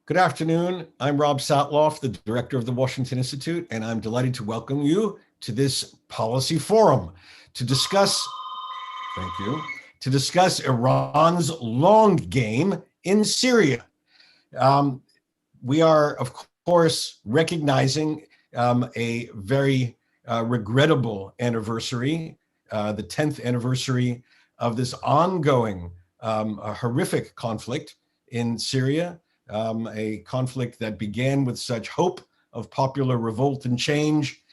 Good afternoon. I'm Rob Satloff, the director of the Washington Institute, and I'm delighted to welcome you to this policy forum to discuss, thank you, to discuss Iran's long game in Syria. We are, of course, recognizing a very regrettable anniversary, the 10th anniversary of this ongoing horrific conflict in Syria. A conflict that began with such hope of popular revolt and change,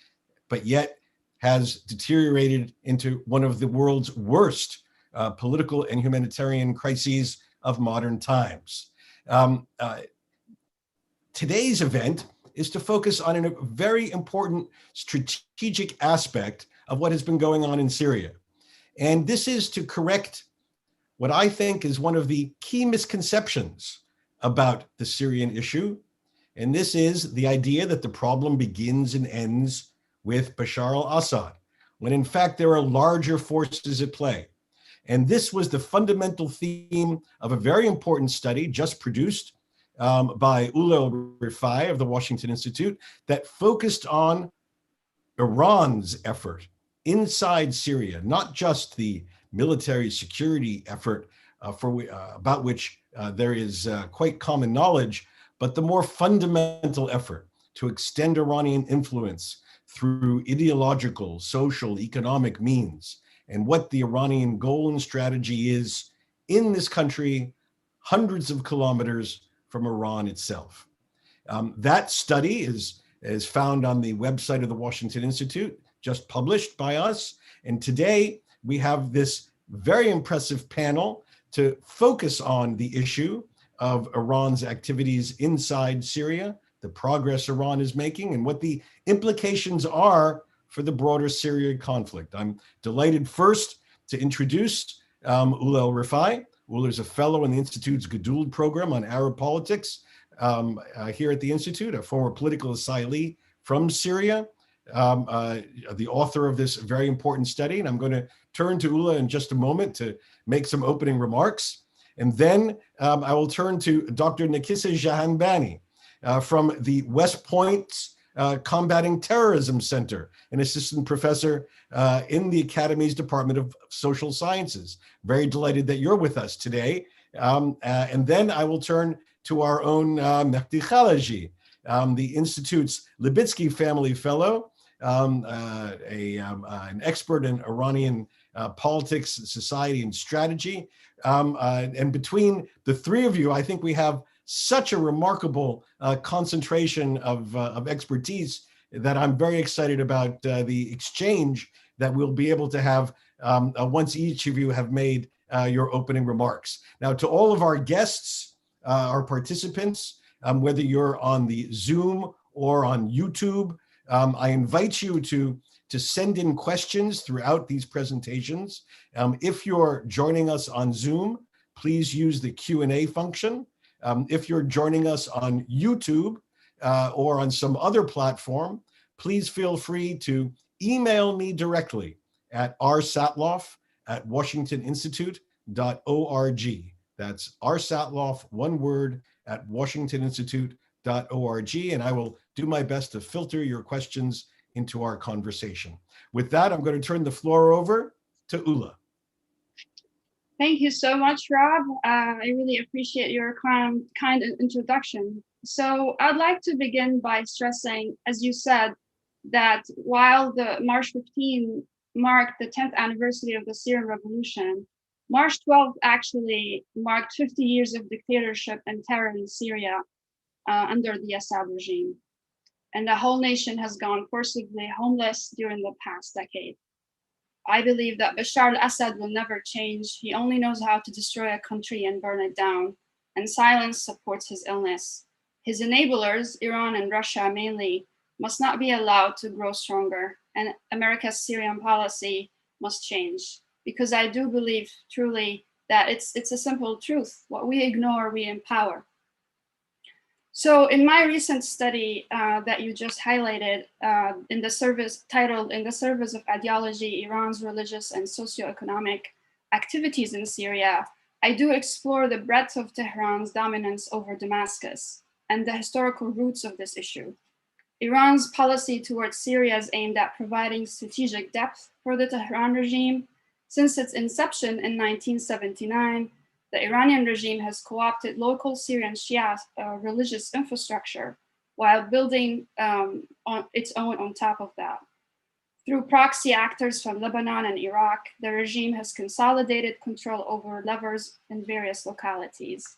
but yet has deteriorated into one of the world's worst political and humanitarian crises of modern times. Today's event is to focus on a very important strategic aspect of what has been going on in Syria. And this is to correct what I think is one of the key misconceptions about the Syrian issue. And this is the idea that the problem begins and ends with Bashar al-Assad, when in fact there are larger forces at play. And this was the fundamental theme of a very important study just produced by Oula Alrifai of the Washington Institute that focused on Iran's effort inside Syria, not just the military security effort about which there is quite common knowledge, but the more fundamental effort to extend Iranian influence through ideological, social, economic means, and what the Iranian goal and strategy is in this country, hundreds of kilometers from Iran itself. That study is found on the website of the Washington Institute, just published by us. And today we have this very impressive panel to focus on the issue of Iran's activities inside Syria, the progress Iran is making, and what the implications are for the broader Syria conflict. I'm delighted first to introduce Oula Alrifai. Oula is a fellow in the Institute's Gradual program on Arab politics here at the Institute, a former political asylee from Syria, the author of this very important study. And I'm going to turn to Oula in just a moment to make some opening remarks. And then I will turn to Dr. Nakissa Jahanbani from the West Point Combating Terrorism Center, an assistant professor in the Academy's Department of Social Sciences. Very delighted that you're with us today. And then I will turn to our own Mehdi Khalaji, the Institute's Libitsky Family Fellow, an expert in Iranian politics, society, and strategy. And between the three of you, I think we have such a remarkable concentration of expertise that I'm very excited about the exchange that we'll be able to have once each of you have made your opening remarks. Now, to all of our guests, our participants, whether you're on the Zoom or on YouTube, I invite you to send in questions throughout these presentations. If you're joining us on Zoom, please use the Q&A function. If you're joining us on YouTube or on some other platform, please feel free to email me directly at rsatloff@washingtoninstitute.org. That's rsatloff, one word, at washingtoninstitute.org, and I will do my best to filter your questions into our conversation. With that, I'm going to turn the floor over to Oula. Thank you so much, Rob. I really appreciate your kind introduction. So I'd like to begin by stressing, as you said, that while the March 15 marked the 10th anniversary of the Syrian Revolution, March 12th actually marked 50 years of dictatorship and terror in Syria under the Assad regime. And the whole nation has gone forcibly homeless during the past decade. I believe that Bashar al-Assad will never change. He only knows how to destroy a country and burn it down, and silence supports his illness. His enablers, Iran and Russia mainly, must not be allowed to grow stronger, and America's Syrian policy must change. Because I do believe truly that it's a simple truth. What we ignore, we empower. So in my recent study that you just highlighted titled In the Service of Ideology, Iran's Religious and Socioeconomic Activities in Syria, I do explore the breadth of Tehran's dominance over Damascus and the historical roots of this issue. Iran's policy towards Syria is aimed at providing strategic depth for the Tehran regime. Since its inception in 1979, the Iranian regime has co-opted local Syrian Shia religious infrastructure while building on its own on top of that. Through proxy actors from Lebanon and Iraq, the regime has consolidated control over levers in various localities.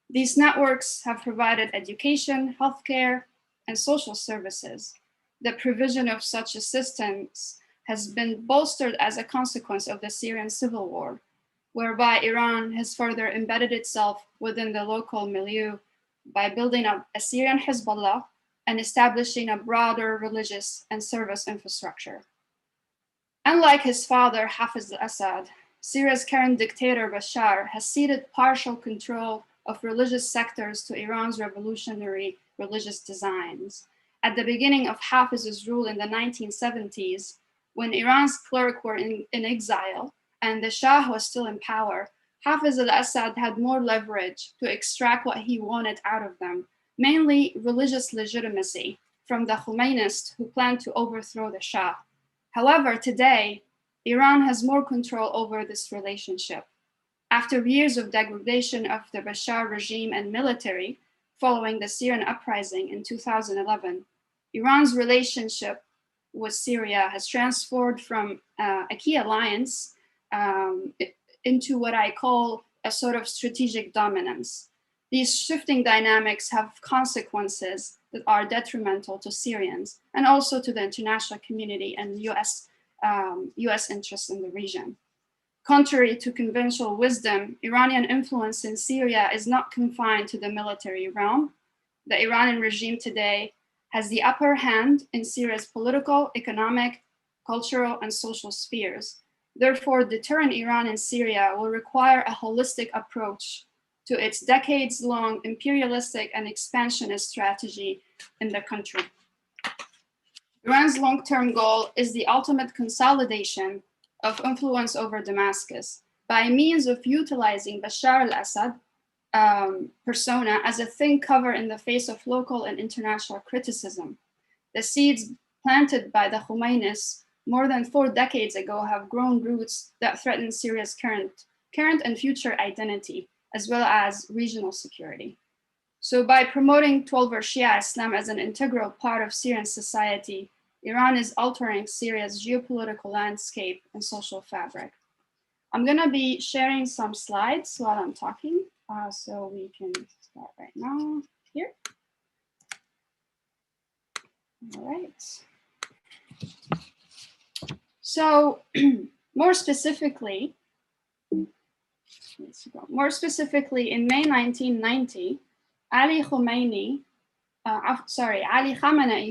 These networks have provided education, healthcare, and social services. The provision of such assistance has been bolstered as a consequence of the Syrian civil war, whereby Iran has further embedded itself within the local milieu by building up a Syrian Hezbollah and establishing a broader religious and service infrastructure. Unlike his father, Hafiz al-Assad, Syria's current dictator, Bashar, has ceded partial control of religious sectors to Iran's revolutionary religious designs. At the beginning of Hafiz's rule in the 1970s, when Iran's clergy were in exile and the Shah was still in power, Hafiz al-Assad had more leverage to extract what he wanted out of them, mainly religious legitimacy from the Khomeinists who planned to overthrow the Shah. However, today, Iran has more control over this relationship. After years of degradation of the Bashar regime and military, following the Syrian uprising in 2011, Iran's relationship with Syria has transformed from a key alliance into what I call a sort of strategic dominance. These shifting dynamics have consequences that are detrimental to Syrians and also to the international community and US interests in the region. Contrary to conventional wisdom, Iranian influence in Syria is not confined to the military realm. The Iranian regime today has the upper hand in Syria's political, economic, cultural, and social spheres. Therefore, deterring Iran in Syria will require a holistic approach to its decades-long imperialistic and expansionist strategy in the country. Iran's long-term goal is the ultimate consolidation of influence over Damascus by means of utilizing Bashar al-Assad persona as a thin cover in the face of local and international criticism. The seeds planted by the Khomeinis more than 4 decades ago have grown roots that threaten Syria's current and future identity, as well as regional security. So by promoting 12-er Shia Islam as an integral part of Syrian society, Iran is altering Syria's geopolitical landscape and social fabric. I'm gonna be sharing some slides while I'm talking, so we can start right now here. All right. So more specifically, in May 1990, Ali Khamenei,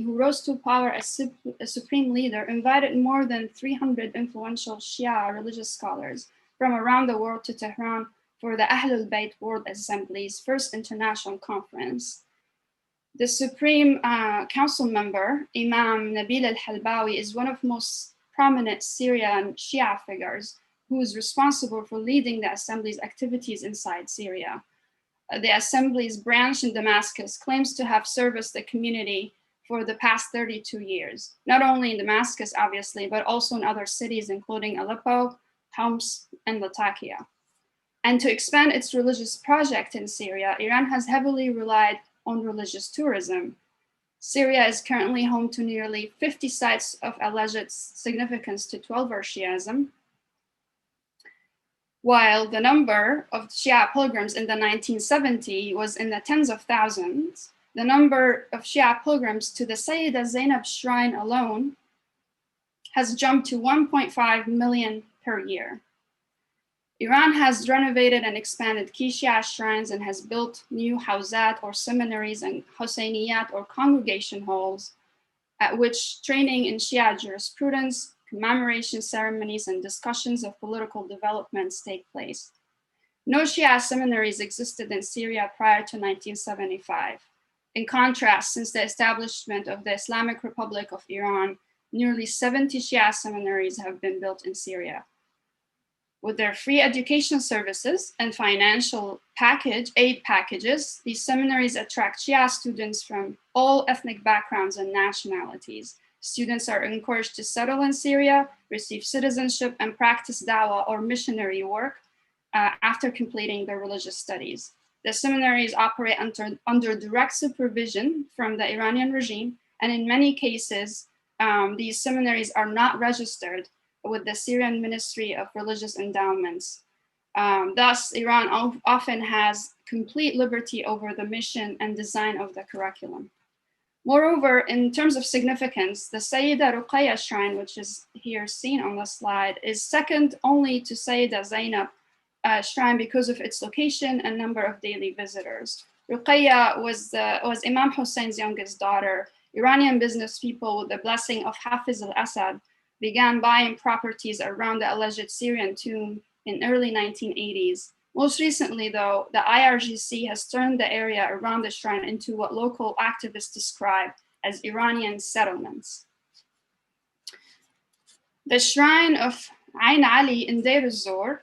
who rose to power as a supreme leader, invited more than 300 influential Shia religious scholars from around the world to Tehran for the Ahlul Bayt World Assembly's first international conference. The Supreme Council member, Imam Nabil al-Halbawi, is one of the most prominent Syrian Shia figures who is responsible for leading the Assembly's activities inside Syria. The Assembly's branch in Damascus claims to have serviced the community for the past 32 years, not only in Damascus, obviously, but also in other cities, including Aleppo, Homs, and Latakia. And to expand its religious project in Syria, Iran has heavily relied on religious tourism. Syria is currently home to nearly 50 sites of alleged significance to 12-er Shiism, while the number of Shia pilgrims in the 1970s was in the tens of thousands. The number of Shia pilgrims to the Sayyida Zainab shrine alone has jumped to 1.5 million per year. Iran has renovated and expanded key Shia shrines and has built new hawzat or seminaries and Husseyniyat or congregation halls at which training in Shia jurisprudence, commemoration ceremonies, and discussions of political developments take place. No Shia seminaries existed in Syria prior to 1975. In contrast, since the establishment of the Islamic Republic of Iran, nearly 70 Shia seminaries have been built in Syria. With their free education services and financial aid packages, these seminaries attract Shia students from all ethnic backgrounds and nationalities. Students are encouraged to settle in Syria, receive citizenship, and practice dawah or missionary work after completing their religious studies. The seminaries operate under direct supervision from the Iranian regime, and in many cases, these seminaries are not registered with the Syrian Ministry of Religious Endowments. Thus, Iran often has complete liberty over the mission and design of the curriculum. Moreover, in terms of significance, the Sayyida Ruqayya shrine, which is here seen on the slide, is second only to Sayyida Zainab shrine because of its location and number of daily visitors. Ruqayya was Imam Hussein's youngest daughter. Iranian business people, with the blessing of Hafiz al-Assad, began buying properties around the alleged Syrian tomb in early 1980s. Most recently, though, the IRGC has turned the area around the shrine into what local activists describe as Iranian settlements. The shrine of Ain Ali in Deir ez-Zor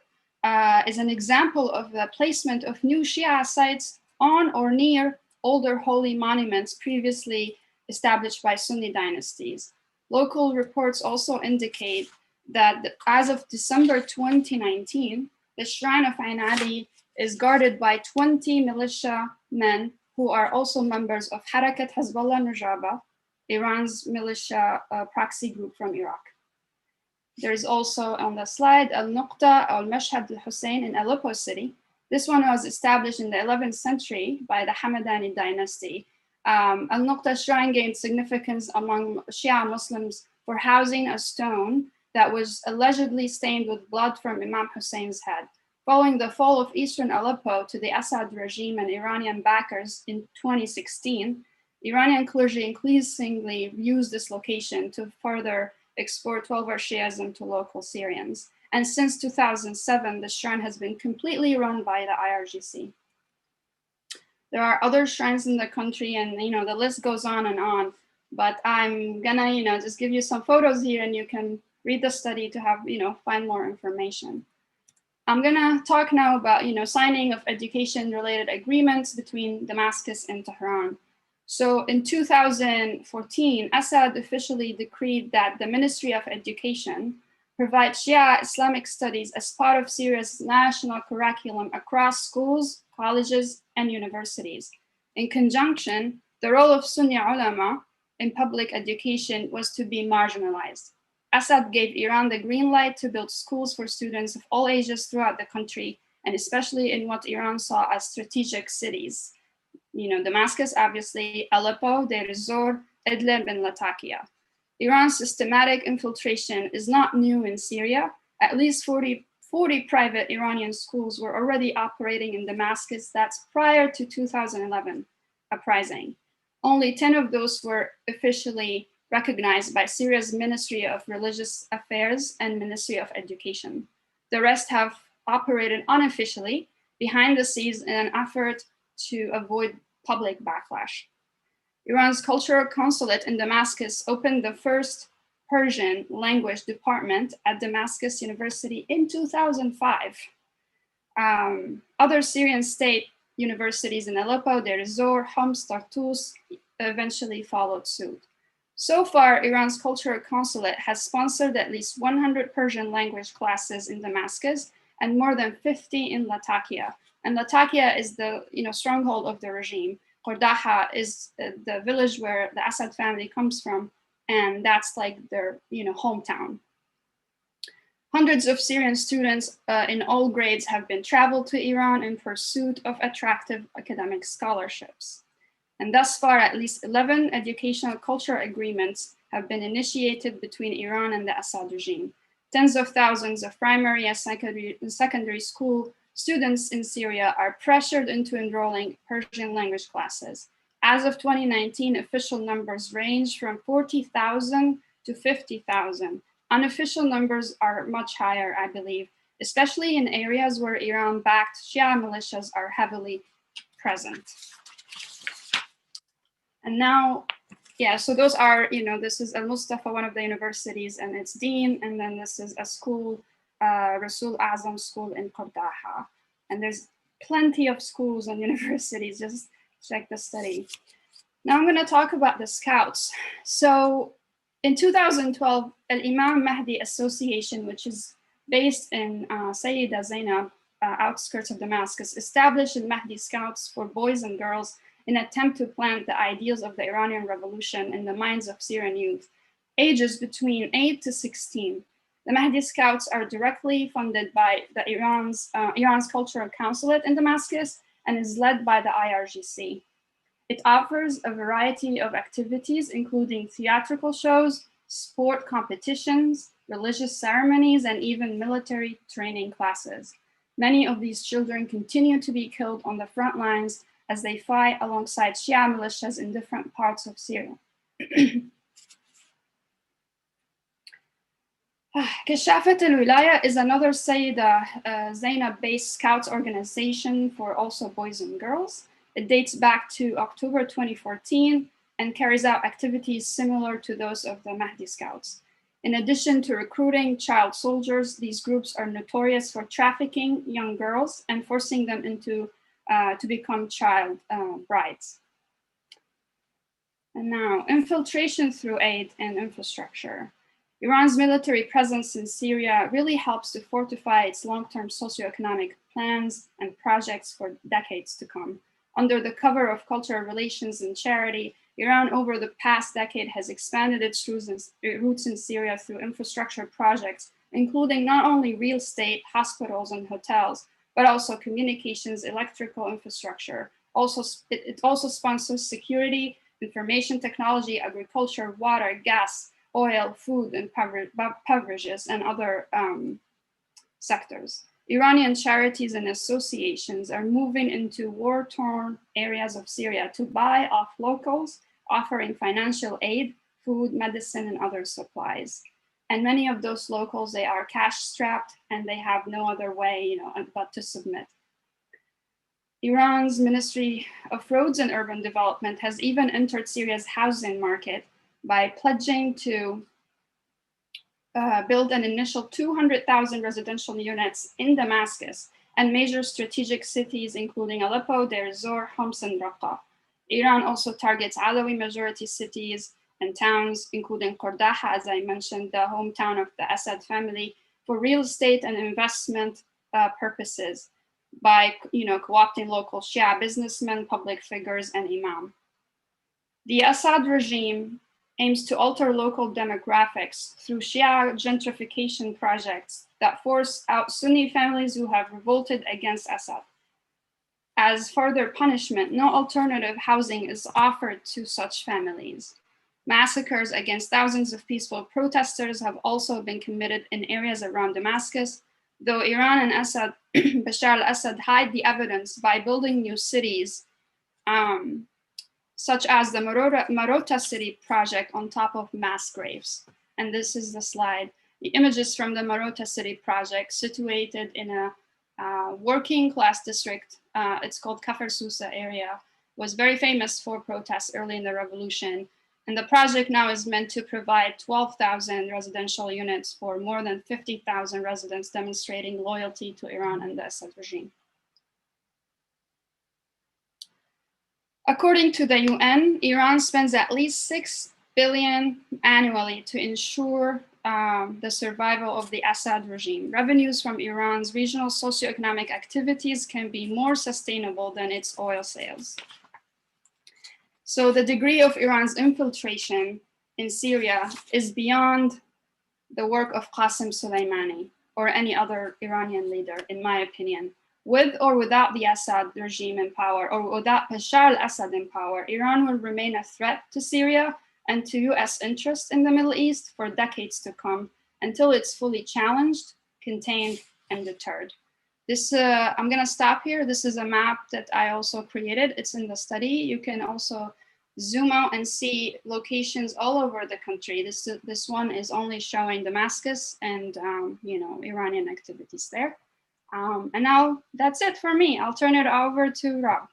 is an example of the placement of new Shia sites on or near older holy monuments previously established by Sunni dynasties. Local reports also indicate that as of December 2019, the shrine of Ain Ali is guarded by 20 militia men who are also members of Harakat Hezbollah Nujaba, Iran's militia proxy group from Iraq. There is also on the slide Al-Nuqta al-Mashhad al-Hussein in Aleppo city. This one was established in the 11th century by the Hamadani dynasty. Al-Nuqta shrine gained significance among Shia Muslims for housing a stone that was allegedly stained with blood from Imam Hussein's head. Following the fall of eastern Aleppo to the Assad regime and Iranian backers in 2016, Iranian clergy increasingly used this location to further export Twelver Shiism to local Syrians. And since 2007, the shrine has been completely run by the IRGC. There are other shrines in the country, and the list goes on, but I'm gonna just give you some photos here, and you can read the study to have find more information. I'm gonna talk now about signing of education-related agreements between Damascus and Tehran. So in 2014, Assad officially decreed that the Ministry of Education provide Shia Islamic studies as part of Syria's national curriculum across schools, colleges, and universities. In conjunction, the role of Sunni ulama in public education was to be marginalized. Assad gave Iran the green light to build schools for students of all ages throughout the country, and especially in what Iran saw as strategic cities. Damascus, obviously, Aleppo, Deir ez-Zor, Idlib, and Latakia. Iran's systematic infiltration is not new in Syria. At least 40 private Iranian schools were already operating in Damascus. That's prior to 2011 uprising. Only 10 of those were officially recognized by Syria's Ministry of Religious Affairs and Ministry of Education. The rest have operated unofficially behind the scenes in an effort to avoid public backlash. Iran's cultural consulate in Damascus opened the first Persian language department at Damascus University in 2005. Other Syrian state universities in Aleppo, Deir ez-Zor, Homs, Tartus eventually followed suit. So far, Iran's cultural consulate has sponsored at least 100 Persian language classes in Damascus and more than 50 in Latakia. And Latakia is the stronghold of the regime. Qordaha is the village where the Assad family comes from, and that's like their hometown. Hundreds of Syrian students in all grades have been traveled to Iran in pursuit of attractive academic scholarships. And thus far, at least 11 educational cultural agreements have been initiated between Iran and the Assad regime. Tens of thousands of primary and secondary school students in Syria are pressured into enrolling Persian language classes. As of 2019, official numbers range from 40,000 to 50,000. Unofficial numbers are much higher, I believe, especially in areas where Iran-backed Shia militias are heavily present. And now, so those are, this is Al-Mustafa, one of the universities, and its dean, and then this is a school Rasul Azam School in Qardaha. And there's plenty of schools and universities, just check the study. Now I'm going to talk about the Scouts. So in 2012, Al-Imam Mehdi Association, which is based in Sayyida Zainab, outskirts of Damascus, established the Mehdi Scouts for boys and girls in an attempt to plant the ideals of the Iranian Revolution in the minds of Syrian youth, ages between 8 to 16. The Mehdi Scouts are directly funded by the Iran's Cultural Consulate in Damascus and is led by the IRGC. It offers a variety of activities, including theatrical shows, sport competitions, religious ceremonies, and even military training classes. Many of these children continue to be killed on the front lines as they fight alongside Shia militias in different parts of Syria. Kashafat al-Wilaya is another Sayyida Zainab-based Scouts organization for also boys and girls. It dates back to October 2014 and carries out activities similar to those of the Mehdi Scouts. In addition to recruiting child soldiers, these groups are notorious for trafficking young girls and forcing them into to become child brides. And now, infiltration through aid and infrastructure. Iran's military presence in Syria really helps to fortify its long-term socioeconomic plans and projects for decades to come. Under the cover of cultural relations and charity, Iran over the past decade has expanded its roots in Syria through infrastructure projects, including not only real estate, hospitals, and hotels, but also communications, electrical infrastructure. It also sponsors security, information technology, agriculture, water, gas, oil, food, and beverages, and other sectors. Iranian charities and associations are moving into war-torn areas of Syria to buy off locals, offering financial aid, food, medicine, and other supplies. And many of those locals, they are cash-strapped and they have no other way, but to submit. Iran's Ministry of Roads and Urban Development has even entered Syria's housing market by pledging to build an initial 200,000 residential units in Damascus and major strategic cities, including Aleppo, Deir Zor, Homs, and Raqqa. Iran also targets Alawi majority cities and towns, including Qardaha, as I mentioned, the hometown of the Assad family, for real estate and investment purposes by co-opting local Shia businessmen, public figures, and imam. The Assad regime aims to alter local demographics through Shia gentrification projects that force out Sunni families who have revolted against Assad. As further punishment, no alternative housing is offered to such families. Massacres against thousands of peaceful protesters have also been committed in areas around Damascus, though Iran and Bashar al-Assad hide the evidence by building new cities, such as the Marota city project on top of mass graves. And this is the slide. The images from the Marota city project, situated in a working class district, it's called Kafr Sousa area, was very famous for protests early in the revolution. And the project now is meant to provide 12,000 residential units for more than 50,000 residents, demonstrating loyalty to Iran and the Assad regime. According to the UN, Iran spends at least $6 billion annually to ensure the survival of the Assad regime. Revenues from Iran's regional socioeconomic activities can be more sustainable than its oil sales. So the degree of Iran's infiltration in Syria is beyond the work of Qasem Soleimani or any other Iranian leader, in my opinion. With or without the Assad regime in power, or without Bashar al-Assad in power, Iran will remain a threat to Syria and to US interests in the Middle East for decades to come, until it's fully challenged, contained, and deterred. This, I'm gonna stop here. This is a map that I also created. It's in the study. You can also zoom out and see locations all over the country. This one is only showing Damascus and Iranian activities there. And now that's it for me. I'll turn it over to Rob.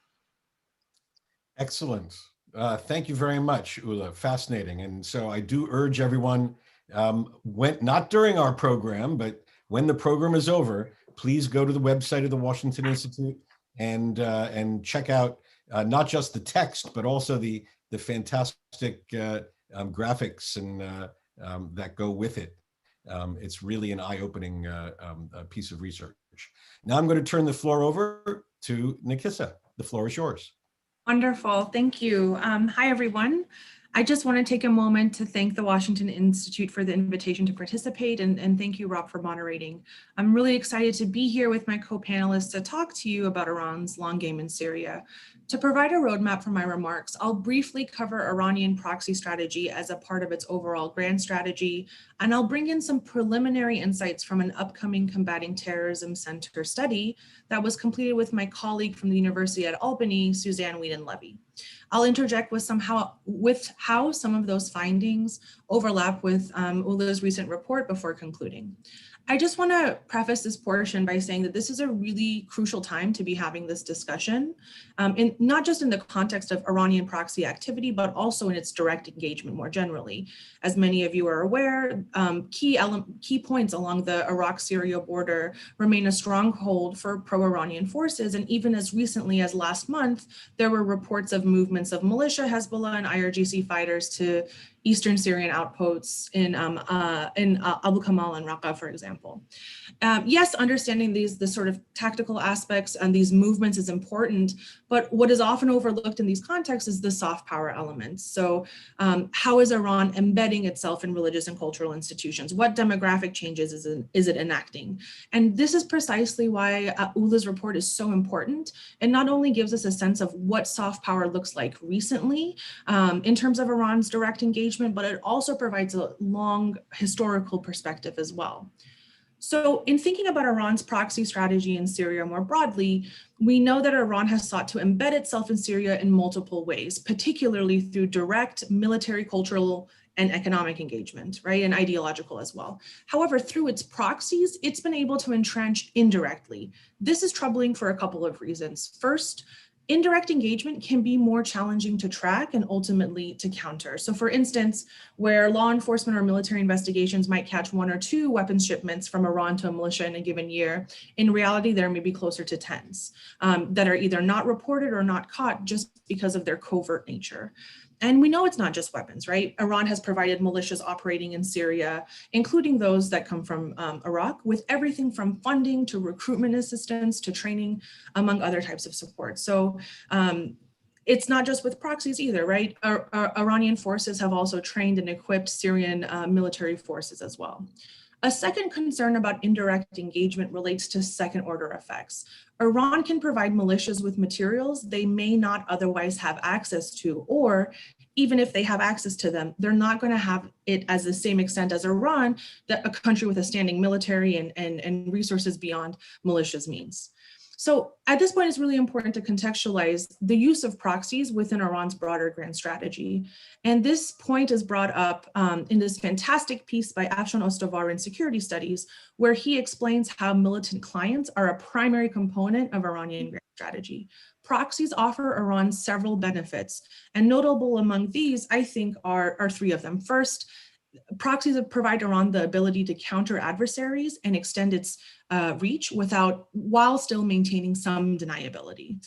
Excellent. Thank you very much, Oula. Fascinating. And so I do urge everyone, not during our program, but when the program is over, please go to the website of the Washington Institute and check out not just the text, but also the fantastic graphics and that go with it. It's really an eye-opening piece of research. Now I'm going to turn the floor over to Nakissa. The floor is yours. Wonderful, thank you. Hi, everyone. I just want to take a moment to thank the Washington Institute for the invitation to participate, and thank you, Rob, for moderating. I'm really excited to be here with my co-panelists to talk to you about Iran's long game in Syria. To provide a roadmap for my remarks, I'll briefly cover Iranian proxy strategy as a part of its overall grand strategy, and I'll bring in some preliminary insights from an upcoming Combating Terrorism Center study that was completed with my colleague from the University at Albany, Suzanne Whedon-Levy. I'll interject with how some of those findings overlap with Oula's recent report before concluding. I just want to preface this portion by saying that this is a really crucial time to be having this discussion, not just in the context of Iranian proxy activity, but also in its direct engagement more generally. As many of you are aware, key points along the Iraq-Syria border remain a stronghold for pro-Iranian forces, and even as recently as last month, there were reports of movements of militia, Hezbollah, and IRGC fighters to eastern Syrian outposts in Abu Kamal and Raqqa, for example. Yes, understanding the sort of tactical aspects and these movements is important, but what is often overlooked in these contexts is the soft power elements. So how is Iran embedding itself in religious and cultural institutions? What demographic changes is it enacting? And this is precisely why Oula's report is so important. It not only gives us a sense of what soft power looks like recently in terms of Iran's direct engagement, but it also provides a long historical perspective as well. So in thinking about Iran's proxy strategy in Syria more broadly, we know that Iran has sought to embed itself in Syria in multiple ways, particularly through direct military, cultural, and economic engagement, right, and ideological as well. However, through its proxies, it's been able to entrench indirectly. This is troubling for a couple of reasons. First, indirect engagement can be more challenging to track and ultimately to counter. So for instance, where law enforcement or military investigations might catch 1 or 2 weapons shipments from Iran to a militia in a given year, in reality, there may be closer to tens that are either not reported or not caught just because of their covert nature. And we know it's not just weapons, right? Iran has provided militias operating in Syria, including those that come from Iraq, with everything from funding to recruitment assistance to training, among other types of support. So it's not just with proxies either, right? Iranian forces have also trained and equipped Syrian military forces as well. A second concern about indirect engagement relates to second order effects. Iran can provide militias with materials they may not otherwise have access to, or even if they have access to them, they're not going to have it as the same extent as Iran, that a country with a standing military and resources beyond militias means. So at this point, it's really important to contextualize the use of proxies within Iran's broader grand strategy. And this point is brought up in this fantastic piece by Afshan Ostovar in Security Studies, where he explains how militant clients are a primary component of Iranian grand strategy. Proxies offer Iran several benefits, and notable among these, I think, are 3 of them. First, proxies provide Iran the ability to counter adversaries and extend its reach while still maintaining some deniability.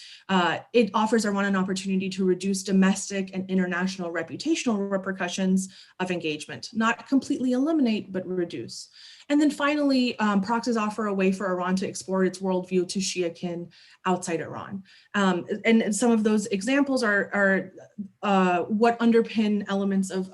It offers Iran an opportunity to reduce domestic and international reputational repercussions of engagement, not completely eliminate, but reduce. And then finally, proxies offer a way for Iran to export its worldview to Shia kin outside Iran. And some of those examples are what underpin elements of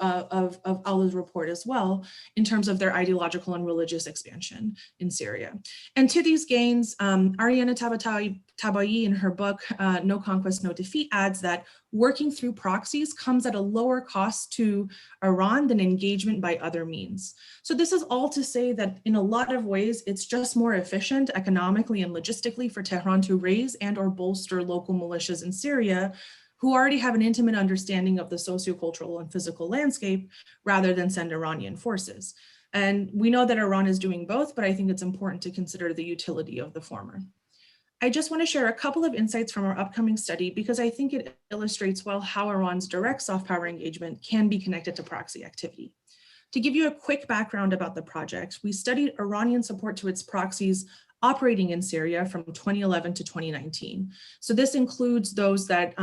Oula's report as well, in terms of their ideological and religious expansion in Syria. And to these gains, Ariana Tabai in her book, No Conquest, No Defeat, adds that working through proxies comes at a lower cost to Iran than engagement by other means. So this is all to say that in a lot of ways, it's just more efficient economically and logistically for Tehran to raise and or bolster local militias in Syria who already have an intimate understanding of the sociocultural and physical landscape rather than send Iranian forces. And we know that Iran is doing both, but I think it's important to consider the utility of the former. I just want to share a couple of insights from our upcoming study because I think it illustrates well how Iran's direct soft power engagement can be connected to proxy activity. To give you a quick background about the project, we studied Iranian support to its proxies operating in Syria from 2011 to 2019. So this includes those that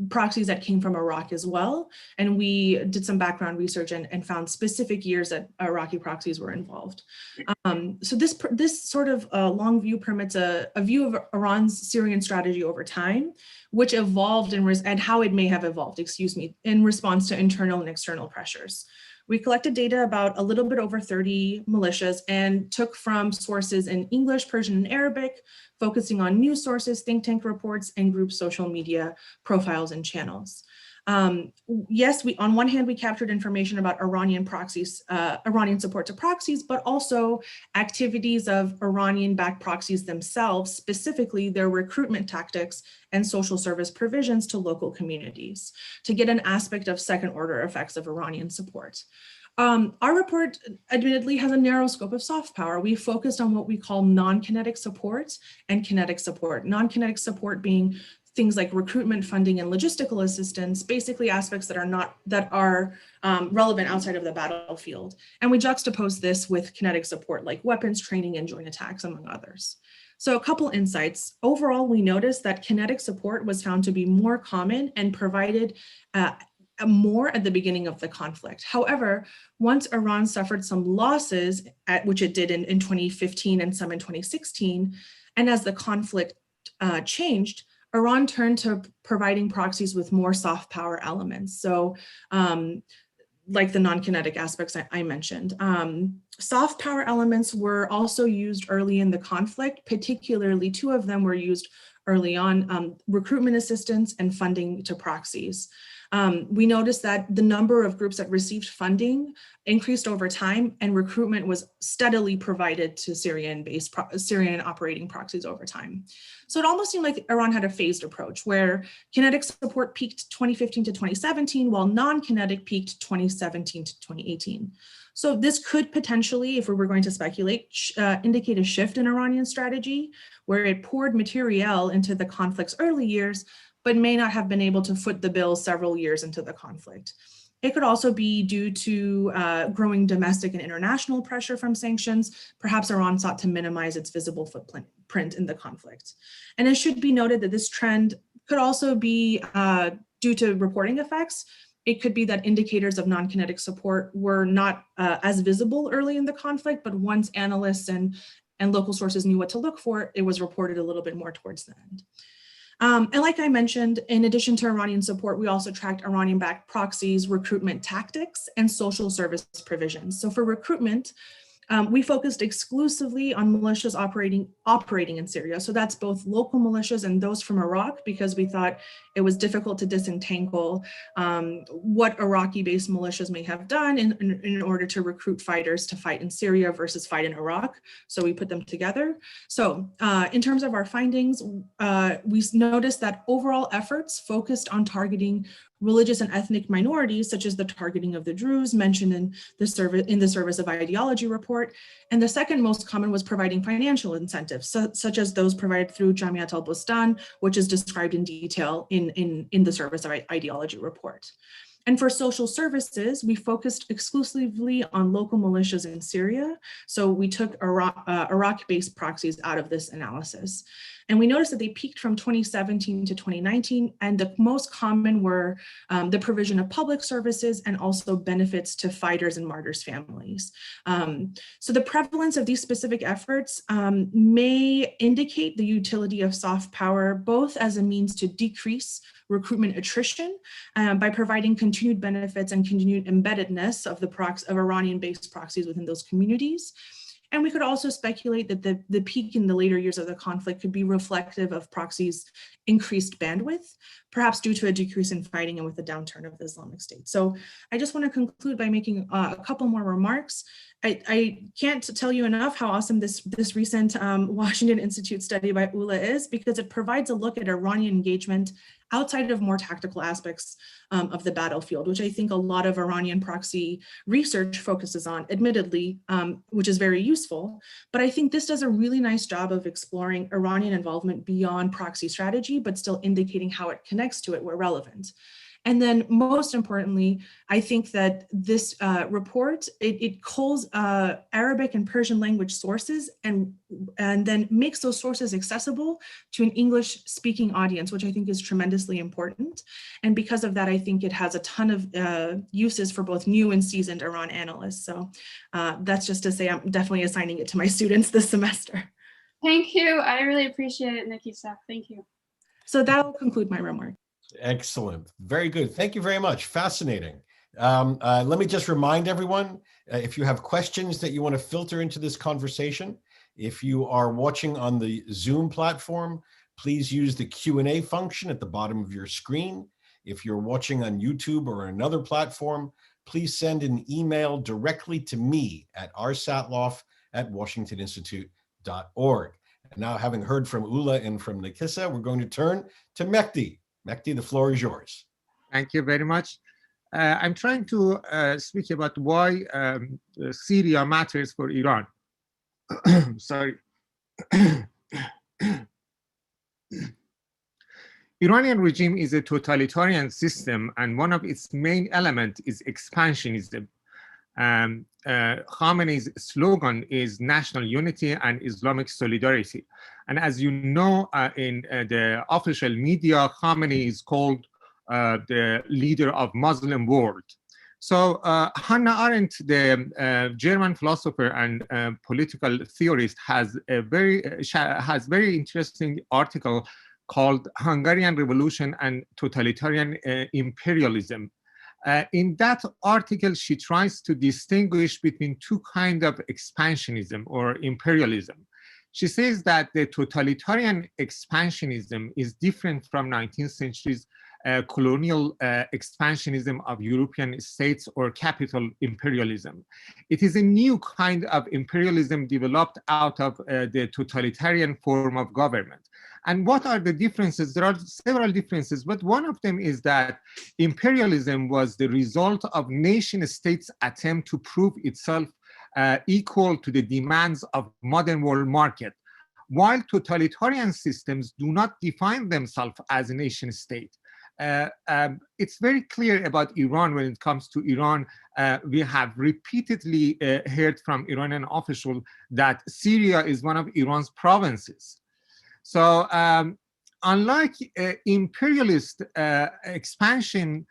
proxies that came from Iraq as well. And we did some background research and found specific years that Iraqi proxies were involved. So this sort of long view permits a view of Iran's Syrian strategy over time, which evolved and how it may have evolved, in response to internal and external pressures. We collected data about a little bit over 30 militias and took from sources in English, Persian, and Arabic, focusing on news sources, think tank reports, and group social media profiles and channels. Yes, on one hand, we captured information about Iranian proxies, Iranian support to proxies, but also activities of Iranian-backed proxies themselves, specifically their recruitment tactics and social service provisions to local communities, to get an aspect of second-order effects of Iranian support. Our report admittedly has a narrow scope of soft power. We focused on what we call non-kinetic support and kinetic support. Non-kinetic support being things like recruitment, funding, and logistical assistance, basically aspects that are relevant outside of the battlefield. And we juxtapose this with kinetic support like weapons training and joint attacks, among others. So a couple insights. Overall, we noticed that kinetic support was found to be more common and provided more at the beginning of the conflict. However, once Iran suffered some losses, which it did in 2015 and some in 2016, and as the conflict changed, Iran turned to providing proxies with more soft power elements. So like the non-kinetic aspects I mentioned. Soft power elements were also used early in the conflict, particularly two of them were used early on, recruitment assistance and funding to proxies. We noticed that the number of groups that received funding increased over time, and recruitment was steadily provided to Syrian operating proxies over time. So it almost seemed like Iran had a phased approach where kinetic support peaked 2015 to 2017, while non-kinetic peaked 2017 to 2018. So this could potentially, if we were going to speculate, indicate a shift in Iranian strategy where it poured materiel into the conflict's early years, but may not have been able to foot the bill several years into the conflict. It could also be due to growing domestic and international pressure from sanctions. Perhaps Iran sought to minimize its visible footprint in the conflict. And it should be noted that this trend could also be due to reporting effects. It could be that indicators of non-kinetic support were not as visible early in the conflict, but once analysts and local sources knew what to look for, it was reported a little bit more towards the end. And like I mentioned, in addition to Iranian support, we also tracked Iranian-backed proxies, recruitment tactics, and social service provisions. So for recruitment, we focused exclusively on militias operating in Syria. So that's both local militias and those from Iraq, because we thought it was difficult to disentangle what Iraqi-based militias may have done in order to recruit fighters to fight in Syria versus fight in Iraq. So we put them together. So in terms of our findings, we noticed that overall efforts focused on targeting religious and ethnic minorities, such as the targeting of the Druze mentioned in the Service of Ideology report. And the second most common was providing financial incentives, such as those provided through Jamiat al-Bustan, which is described in detail in the Service of Ideology report. And for social services, we focused exclusively on local militias in Syria. So we took Iraq-based proxies out of this analysis. And we noticed that they peaked from 2017 to 2019, and the most common were the provision of public services and also benefits to fighters and martyrs' families. So the prevalence of these specific efforts may indicate the utility of soft power, both as a means to decrease recruitment attrition by providing continued benefits and continued embeddedness of Iranian-based proxies within those communities. And we could also speculate that the peak in the later years of the conflict could be reflective of proxies' increased bandwidth, perhaps due to a decrease in fighting and with the downturn of the Islamic State. So I just want to conclude by making a couple more remarks. I can't tell you enough how awesome this recent Washington Institute study by Oula is, because it provides a look at Iranian engagement outside of more tactical aspects of the battlefield, which I think a lot of Iranian proxy research focuses on, admittedly, which is very useful. But I think this does a really nice job of exploring Iranian involvement beyond proxy strategy, but still indicating how it connects to it where relevant. And then most importantly, I think that this report, it calls Arabic and Persian language sources and then makes those sources accessible to an English speaking audience, which I think is tremendously important. And because of that, I think it has a ton of uses for both new and seasoned Iran analysts. So that's just to say I'm definitely assigning it to my students this semester. Thank you. I really appreciate it, Nakissa. Thank you. So that'll conclude my remarks. Excellent. Very good. Thank you very much. Fascinating. Let me just remind everyone, if you have questions that you want to filter into this conversation, if you are watching on the Zoom platform, please use the Q&A function at the bottom of your screen. If you're watching on YouTube or another platform, please send an email directly to me at rsatloff@washingtoninstitute.org. And now, having heard from Oula and from Nakissa, we're going to turn to Mehdi. Mehdi, the floor is yours. Thank you very much. I'm trying to speak about why Syria matters for Iran. Sorry. Iranian regime is a totalitarian system, and one of its main elements is expansionism. Khamenei's slogan is national unity and Islamic solidarity. And as you know, in the official media, Khamenei is called the leader of Muslim world. So Hannah Arendt, the German philosopher and political theorist, has a very interesting article called Hungarian Revolution and Totalitarian Imperialism. In that article, she tries to distinguish between two kinds of expansionism or imperialism. She says that the totalitarian expansionism is different from 19th century's colonial expansionism of European states or capital imperialism. It is a new kind of imperialism developed out of the totalitarian form of government. And what are the differences? There are several differences, but one of them is that imperialism was the result of nation states' attempt to prove itself equal to the demands of modern world market, while totalitarian systems do not define themselves as a nation state. It's very clear about Iran when it comes to Iran. We have repeatedly heard from Iranian officials that Syria is one of Iran's provinces. So unlike imperialist expansion,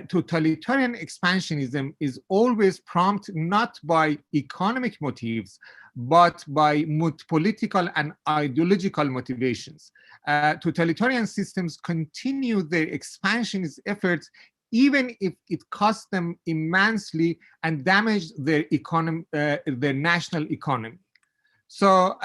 totalitarian expansionism is always prompted not by economic motives, but by political and ideological motivations. Totalitarian systems continue their expansionist efforts even if it costs them immensely and damages their economy, their national economy. So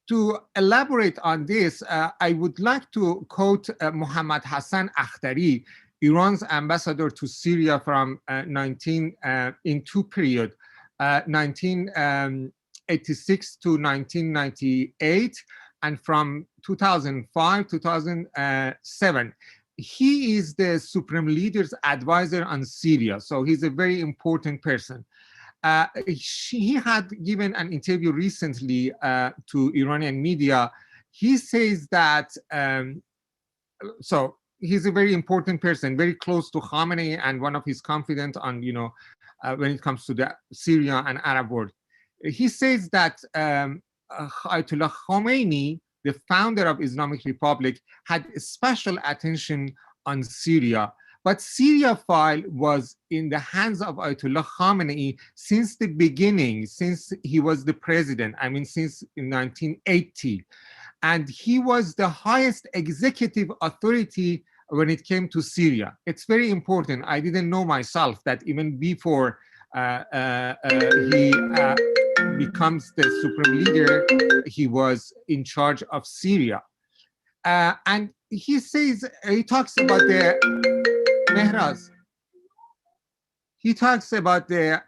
to elaborate on this, I would like to quote Mohammad Hassan Akhtari, Iran's ambassador to Syria from in two periods, 1986 to 1998, and from 2005 to 2007. He is the Supreme Leader's advisor on Syria, so he's a very important person. He had given an interview recently to Iranian media. He says that, so he's a very important person, very close to Khamenei and one of his confidants on, when it comes to the Syria and Arab world. He says that Ayatollah Khomeini, the founder of Islamic Republic, had special attention on Syria. But Syria file was in the hands of Ayatollah Khamenei since the beginning, since he was the president, since 1980. And he was the highest executive authority when it came to Syria. It's very important. I didn't know myself that even before he becomes the supreme leader, he was in charge of Syria. And he says, he talks about the Mehraz. He talks about the,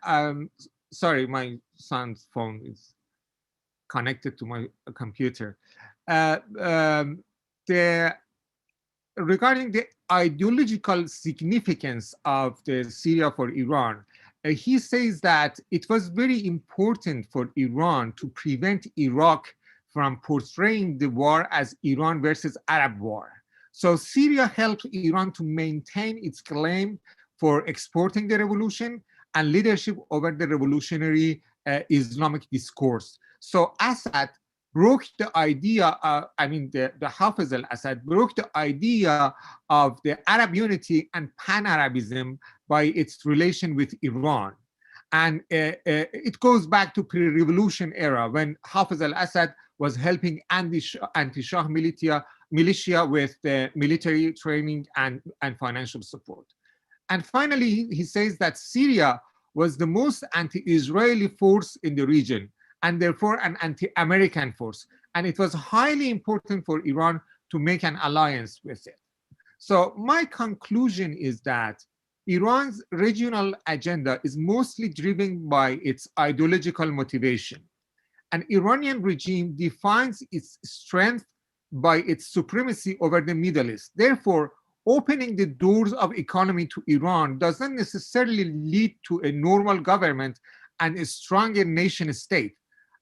sorry, my son's phone is connected to my computer. Regarding the ideological significance of the Syria for Iran, he says that it was very important for Iran to prevent Iraq from portraying the war as Iran versus Arab war. So Syria helped Iran to maintain its claim for exporting the revolution and leadership over the revolutionary Islamic discourse. So Assad broke the idea, the Hafiz al-Assad broke the idea of the Arab unity and pan-Arabism by its relation with Iran. And it goes back to pre-revolution era when Hafiz al-Assad was helping anti-Shah militia with the military training and financial support. And finally, he says that Syria was the most anti-Israeli force in the region, and therefore an anti-American force. And it was highly important for Iran to make an alliance with it. So my conclusion is that Iran's regional agenda is mostly driven by its ideological motivation. An Iranian regime defines its strength by its supremacy over the Middle East. Therefore, opening the doors of economy to Iran doesn't necessarily lead to a normal government and a stronger nation state,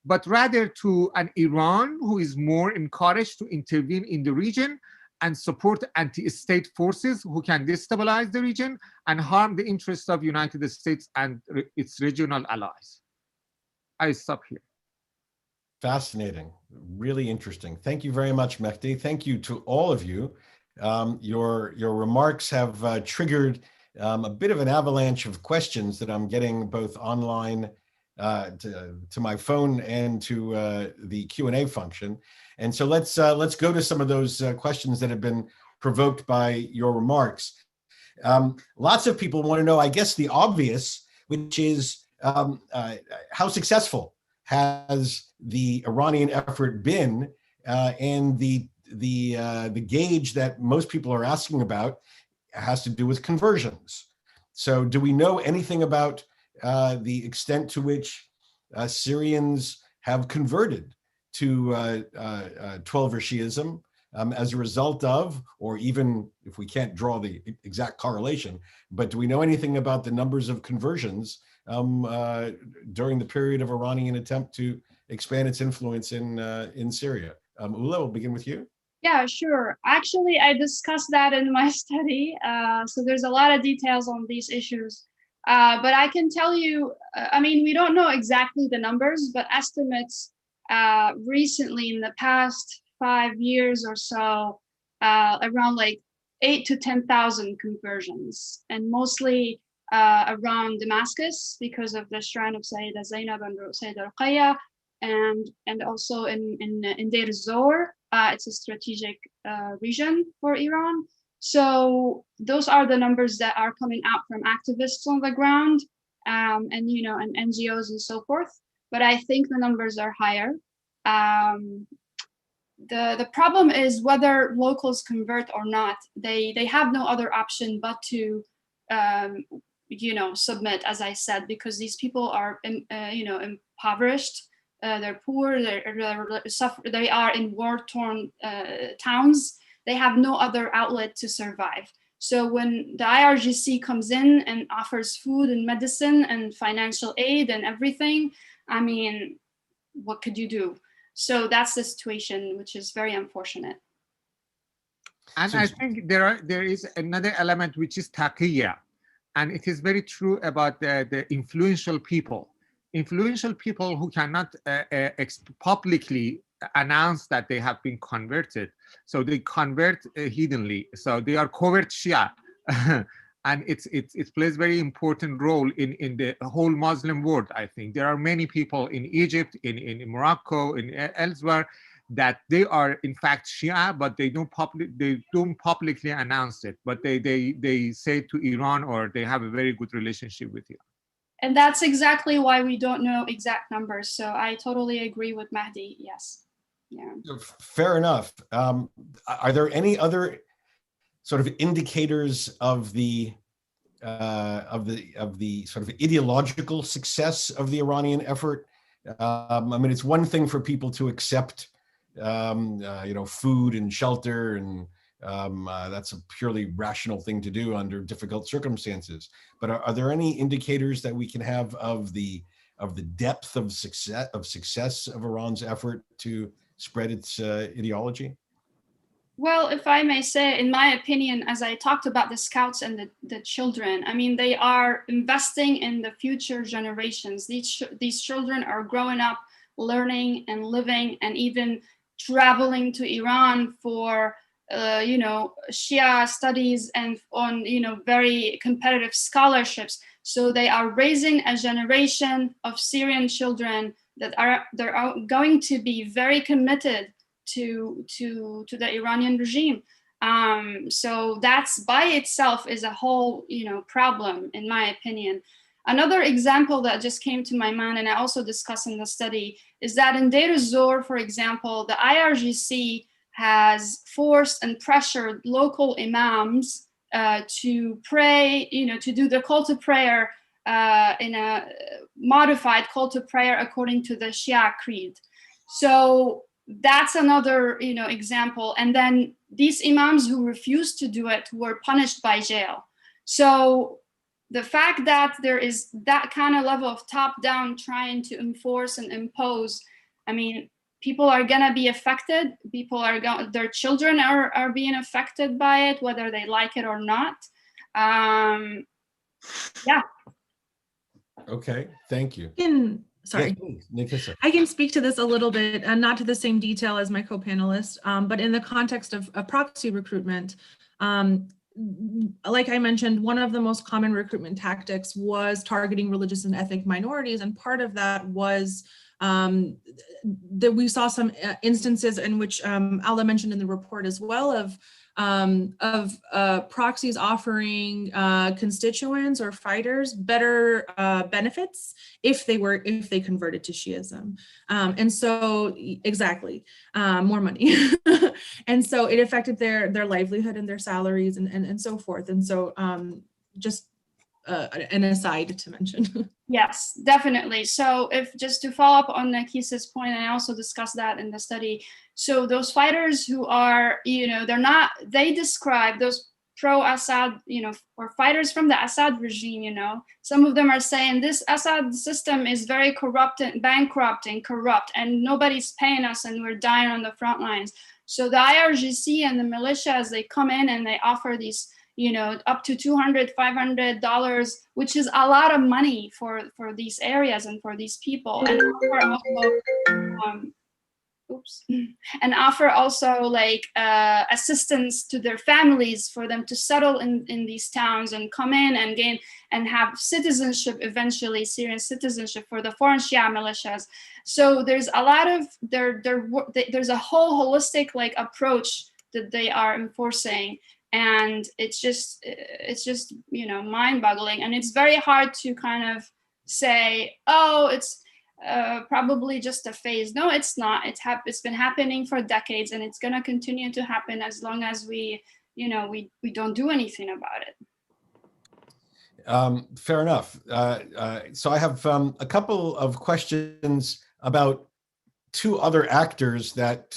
but rather to an Iran who is more encouraged to intervene in the region and support anti-state forces who can destabilize the region and harm the interests of the United States and its regional allies. I stop here. Fascinating, really interesting. Thank you very much, Mehdi. Thank you to all of you. Your remarks have triggered a bit of an avalanche of questions that I'm getting both online to my phone and to the Q&A function. And so let's go to some of those questions that have been provoked by your remarks. Lots of people want to know, I guess, the obvious, which is how successful has the Iranian effort been, and the gauge that most people are asking about has to do with conversions. So do we know anything about the extent to which Syrians have converted to 12er Shiism as a result of, or even if we can't draw the exact correlation, but do we know anything about the numbers of conversions during the period of Iranian attempt to expand its influence in Syria? Oula, we'll begin with you. Yeah, sure. Actually, I discussed that in my study. So there's a lot of details on these issues. But I can tell you, we don't know exactly the numbers, but estimates recently in the past 5 years or so, around like 8,000 to 10,000 conversions, and mostly around Damascus because of the shrine of Sayyida Zainab and Sayyida Ruqayya, and also in Deir ez-Zor. It's a strategic region for Iran. So those are the numbers that are coming out from activists on the ground, and NGOs and so forth. But I think the numbers are higher. The problem is whether locals convert or not. They have no other option but to submit, as I said, because these people are impoverished. They're poor. They are in war-torn towns. They have no other outlet to survive. So when the IRGC comes in and offers food and medicine and financial aid and everything, what could you do? So that's the situation, which is very unfortunate. And I think there is another element, which is taqiyya. And it is very true about the influential people. Influential people who cannot publicly announce that they have been converted. So they convert hiddenly. So they are covert Shia. And it plays very important role in the whole Muslim world, I think. There are many people in Egypt, in Morocco, in elsewhere, that they are in fact Shia, but they don't publicly announce it. But they say to Iran, or they have a very good relationship with Iran. And that's exactly why we don't know exact numbers. So I totally agree with Mehdi. Yes. Yeah. Fair enough. Are there any other sort of indicators of the sort of ideological success of the Iranian effort? It's one thing for people to accept, food and shelter, and that's a purely rational thing to do under difficult circumstances. But are there any indicators that we can have of the depth of success of Iran's effort to spread its ideology? Well, if I may say, in my opinion, as I talked about the scouts and the children, I mean, they are investing in the future generations. These children are growing up, learning and living, and even traveling to Iran for, you know, Shia studies and on, you know, very competitive scholarships. So they are raising a generation of Syrian children that are going to be very committed to the Iranian regime. So that's by itself is a whole, you know, problem, in my opinion. Another example that just came to my mind, and I also discussed in the study, is that in Deir ez-Zor, for example, the IRGC has forced and pressured local imams to pray, you know, to do the call to prayer in a modified call to prayer according to the Shia creed. So that's another, you know, example. And then these imams who refused to do it were punished by jail. So the fact that there is that kind of level of top-down trying to enforce and impose, I mean, people are gonna be affected. People are going, their children are being affected by it, whether they like it or not. Yeah. Okay, thank you. Sorry. Yes, please, Nakissa. I can speak to this a little bit, and not to the same detail as my co-panelist, but in the context of proxy recruitment, like I mentioned, one of the most common recruitment tactics was targeting religious and ethnic minorities, and part of that was that we saw some instances in which Oula mentioned in the report as well of proxies offering constituents or fighters better benefits if they converted to Shiism, and so exactly more money, and so it affected their livelihood and their salaries and so forth, and so just an aside to mention. Yes, definitely. So if just to follow up on Nakissa's point, and I also discussed that in the study. So those fighters who are, you know, they describe those pro-Assad, you know, or fighters from the Assad regime, you know, some of them are saying this Assad system is very corrupt and bankrupt and corrupt, and nobody's paying us and we're dying on the front lines. So the IRGC and the militias, they come in and they offer these, you know, up to $200, $500, which is a lot of money for these areas and for these people, and offer also like assistance to their families for them to settle in these towns and come in and gain and have citizenship, eventually Syrian citizenship for the foreign Shia militias. So there's a lot of there's a whole holistic like approach that they are enforcing. And it's just, you know, mind-boggling. And it's very hard to kind of say, oh, it's probably just a phase. No, it's not. It's been happening for decades, and it's going to continue to happen as long as we, you know, we don't do anything about it. Fair enough. So I have a couple of questions about two other actors that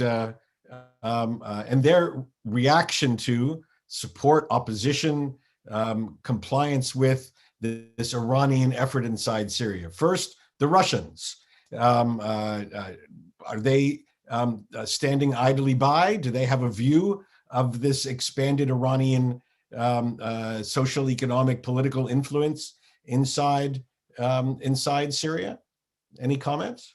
and their reaction to support, opposition, compliance with this Iranian effort inside Syria. First, the Russians. Are they standing idly by? Do they have a view of this expanded Iranian social, economic, political influence inside Syria? Any comments?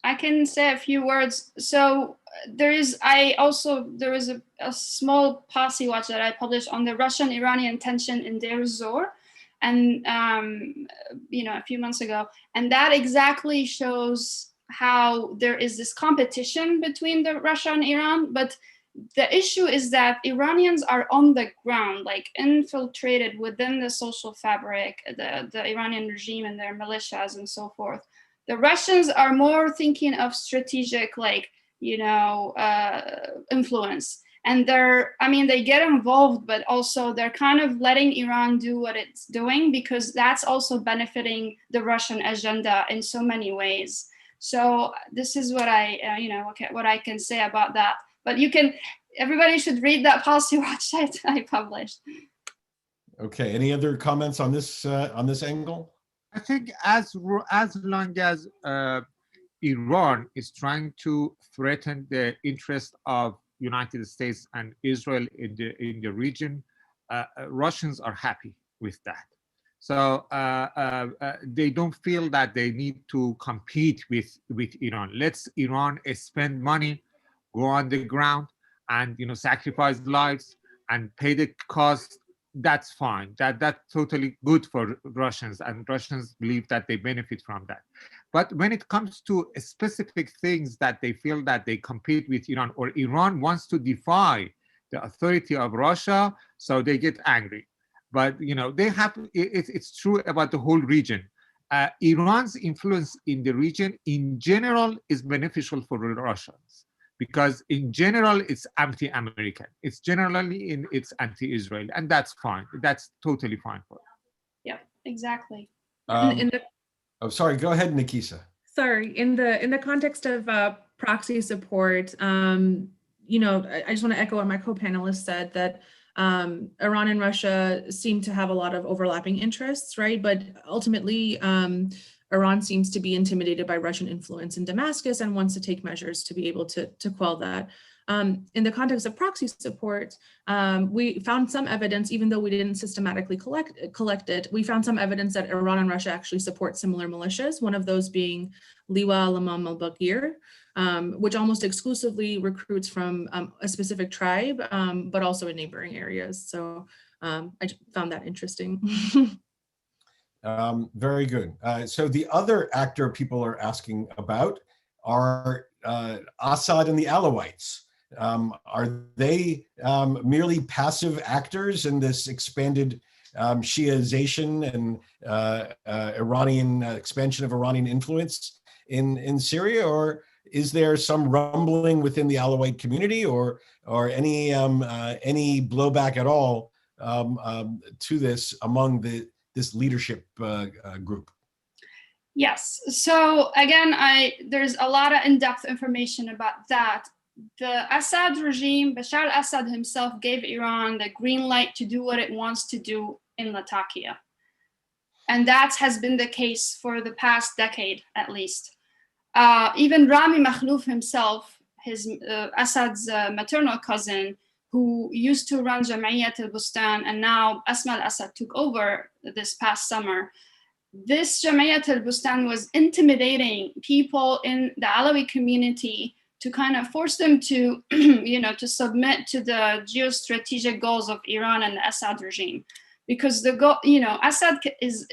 I can say a few words. So there is a small policy watch that I published on the Russian-Iranian tension in Deir ez-Zor, and you know, a few months ago, and that exactly shows how there is this competition between Russia and Iran. But the issue is that Iranians are on the ground, like infiltrated within the social fabric, the Iranian regime and their militias and so forth. The Russians are more thinking of strategic, like, you know, influence. And they get involved, but also they're kind of letting Iran do what it's doing, because that's also benefiting the Russian agenda in so many ways. So this is what what I can say about that. But everybody should read that policy watch that I published. Okay. Any other comments on this angle? I think as long as Iran is trying to threaten the interest of United States and Israel in the region, Russians are happy with that. So they don't feel that they need to compete with Iran. Let's Iran spend money, go on the ground, and sacrifice lives and pay the cost. That's fine. That's totally good for Russians, and Russians believe that they benefit from that. But when it comes to specific things that they feel that they compete with Iran, or Iran wants to defy the authority of Russia, so they get angry. But they have. It's true about the whole region. Iran's influence in the region, in general, is beneficial for the Russians, because in general it's anti-American. It's generally it's anti-Israel, and that's fine. That's totally fine for them. Yeah, exactly. Oh, sorry. Go ahead, Nakissa. Sorry. In the context of proxy support, I just want to echo what my co-panelist said, that Iran and Russia seem to have a lot of overlapping interests, right? But ultimately, Iran seems to be intimidated by Russian influence in Damascus and wants to take measures to be able to quell that. In the context of proxy support, we found some evidence, even though we didn't systematically collect it, we found some evidence that Iran and Russia actually support similar militias, one of those being Liwa al-Imam al-Bagir, which almost exclusively recruits from a specific tribe, but also in neighboring areas. So I found that interesting. Very good. So the other actor people are asking about are Assad and the Alawites. Are they merely passive actors in this expanded Shiaization and Iranian expansion of Iranian influence in Syria, or is there some rumbling within the Alawite community, or any blowback at all to this among this leadership group? Yes. So again, there's a lot of in-depth information about that. The Assad regime, Bashar al-Assad himself gave Iran the green light to do what it wants to do in Latakia. And that has been the case for the past decade, at least. Even Rami Makhlouf himself, Assad's maternal cousin, who used to run Jamaiyat al-Bustan, and now Asma al-Assad took over this past summer. This Jamaiyat al-Bustan was intimidating people in the Alawi community to kind of force them to, to submit to the geostrategic goals of Iran and the Assad regime. Because Assad is,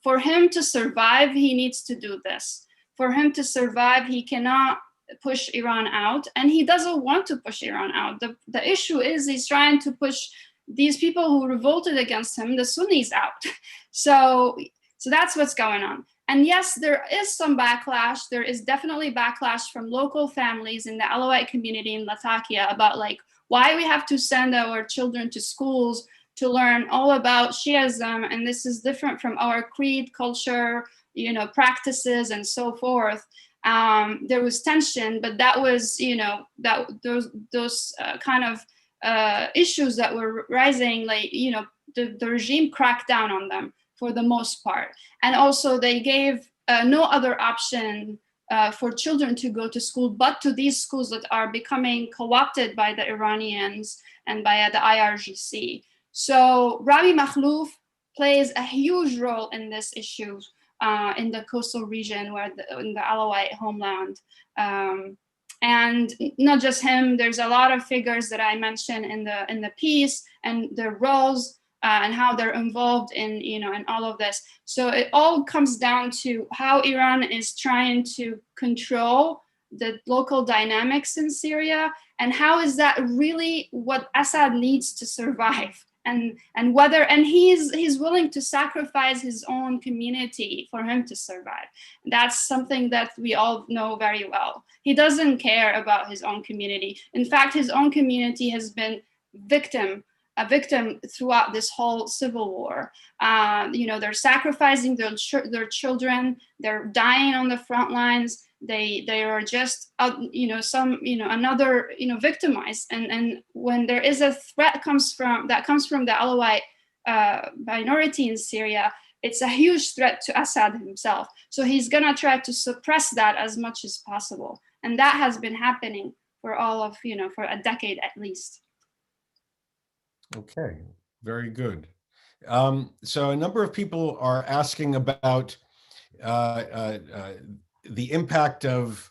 for him to survive, he needs to do this. For him to survive, he cannot push Iran out, and he doesn't want to push Iran out. The issue is he's trying to push these people who revolted against him, the Sunnis, out. So that's what's going on. And yes, there is some backlash. There is definitely backlash from local families in the Alawite community in Latakia about why we have to send our children to schools to learn all about Shiism, and this is different from our creed, culture, practices, and so forth. There was tension, but that was, those kind of issues that were rising, the regime cracked down on them for the most part. And also they gave no other option for children to go to school, but to these schools that are becoming co-opted by the Iranians and by the IRGC. So Rami Makhlouf plays a huge role in this issue in the coastal region, in the Alawite homeland. And not just him, there's a lot of figures that I mentioned in the piece, and their roles and how they're involved in all of this. So it all comes down to how Iran is trying to control the local dynamics in Syria, and how is that really what Assad needs to survive, and he's willing to sacrifice his own community for him to survive. That's something that we all know very well. He doesn't care about his own community. In fact, his own community has been a victim throughout this whole civil war. They're sacrificing their children. They're dying on the front lines. They are just victimized. And when there is a threat that comes from the Alawite minority in Syria, it's a huge threat to Assad himself. So he's gonna try to suppress that as much as possible. And that has been happening for all of, for a decade at least. Okay, very good. So a number of people are asking about the impact of